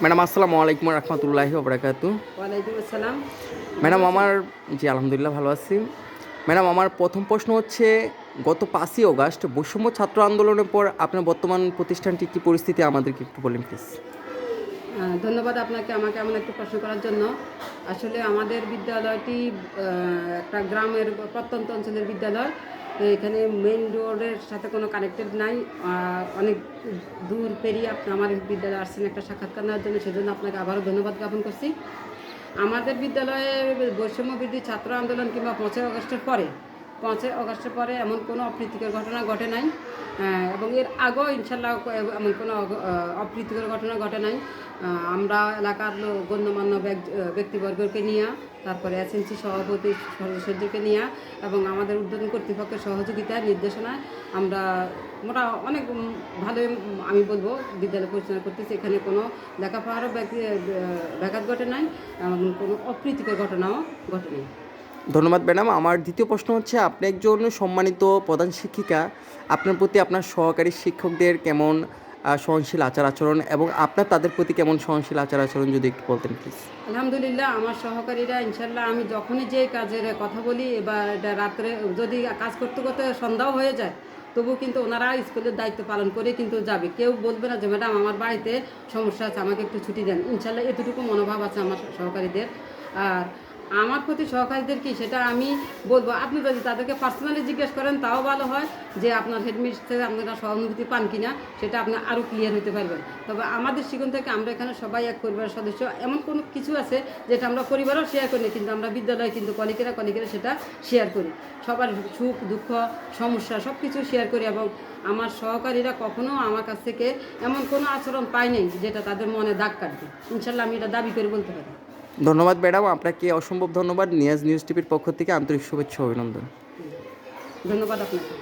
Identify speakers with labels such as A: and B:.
A: Madam আসসালামু আলাইকুম রহমতুল্লাহি ওবরাকাতু।
B: ওয়ালাইকুম আসসালাম। ভালো
A: ম্যাডাম
B: আছেন?
A: আমার জি আলহামদুলিল্লাহ ভালো আছি। ম্যাডাম আমার প্রথম প্রশ্ন হচ্ছে, গত ৫ই অগাস্ট বৈষম্য ছাত্র আন্দোলনের পর আপনার বর্তমান প্রতিষ্ঠানটি কী পরিস্থিতি আমাদেরকে একটু বলেন প্লিজ।
B: ধন্যবাদ আপনাকে আমাকে এমন একটা প্রশ্ন করার জন্য। আসলে আমাদের বিদ্যালয়টি একটা গ্রামের প্রত্যন্ত অঞ্চলের বিদ্যালয়। তো এখানে মেইন রোডের সাথে কোনো কানেক্টেড নাই। অনেক দূর পেরিয়ে আপনি আমার বিদ্যালয়ে আসছেন একটা সাক্ষাৎকার নেওয়ার জন্য, সেজন্য আপনাকে আবারও ধন্যবাদ জ্ঞাপন করছি। আমাদের বিদ্যালয়ে বৈষম্য বিরোধী ছাত্র আন্দোলন কিংবা ৫ই আগস্টের পরে এমন কোনো অপ্রীতিকর ঘটনা ঘটে নাই, এবং এর আগেও ইনশাল্লাহ এমন কোনো অপ্রীতিকর ঘটনা ঘটে নাই। আমরা এলাকার গণ্যমান্য ব্যক্তিবর্গকে নিয়ে, তারপরে এসএনসি সভাপতি সদস্যদেরকে নিয়ে এবং আমাদের ঊর্ধ্বতন কর্তৃপক্ষের সহযোগিতায় নির্দেশনায় আমরা অনেক ভালোই আমি বলবো বিদ্যালয় পরিচালনা করতেছি। এখানে কোনো লেখাপড়ারও ব্যাঘাত ঘটে নাই এবং কোনো অপ্রীতিকর ঘটনাও ঘটে নাই।
A: ধন্যবাদ ম্যাডাম। আমার দ্বিতীয় প্রশ্ন হচ্ছে, আপনি একজন সম্মানিত প্রধান শিক্ষিকা, আপনার প্রতি আপনার সহকারী শিক্ষকদের কেমন সহনশীল আচার আচরণ এবং আপনার তাদের প্রতি কেমন সহনশীল আচার আচরণ যদি একটু বলতেন প্লিজ।
B: আলহামদুলিল্লাহ, আমার সহকারীরা ইনশাল্লাহ, আমি যখনই যে কাজের কথা বলি বা রাত্রে যদি কাজ করতে করতে সন্ধ্যাও হয়ে যায়, তবু কিন্তু ওনারা স্কুলের দায়িত্ব পালন করে কিন্তু যাবে। কেউ বলবে না যে ম্যাডাম আমার বাড়িতে সমস্যা আছে, আমাকে একটু ছুটি দেন। ইনশাল্লাহ এতটুকু মনোভাব আছে আমার সহকারীদের। আর আমার প্রতি সহকারীদের কি, সেটা আমি বলবো, আপনি যদি তাদেরকে পার্সোনালি জিজ্ঞেস করেন তাও ভালো হয়, যে আপনার হেডমিস্ট্রেস থেকে আপনারা সহানুভূতি পান কিনা, সেটা আপনি আরও ক্লিয়ার হতে পারবেন। তবে আমাদের শিক্ষণ থেকে আমরা এখানে সবাই এক পরিবারের সদস্য। এমন কোনো কিছু আছে যেটা আমরা পরিবারও শেয়ার করি না, কিন্তু আমরা বিদ্যালয়ে কিন্তু কলিগেরা সেটা শেয়ার করি। সবার সুখ দুঃখ সমস্যা সব কিছু শেয়ার করি, এবং আমার সহকারীরা কখনো আমার কাছ থেকে এমন কোনো আচরণ পায়নি যেটা তাদের মনে দাগ কাটবে। ইনশাল্লাহ আমি এটা দাবি করে বলতে পারি।
A: ধন্যবাদ ম্যাডাম, আপনাকে অসম্ভব ধন্যবাদ। নিয়াজ নিউজ টিভির পক্ষ থেকে আন্তরিক শুভেচ্ছা ও অভিনন্দন।
B: ধন্যবাদ আপনাকে।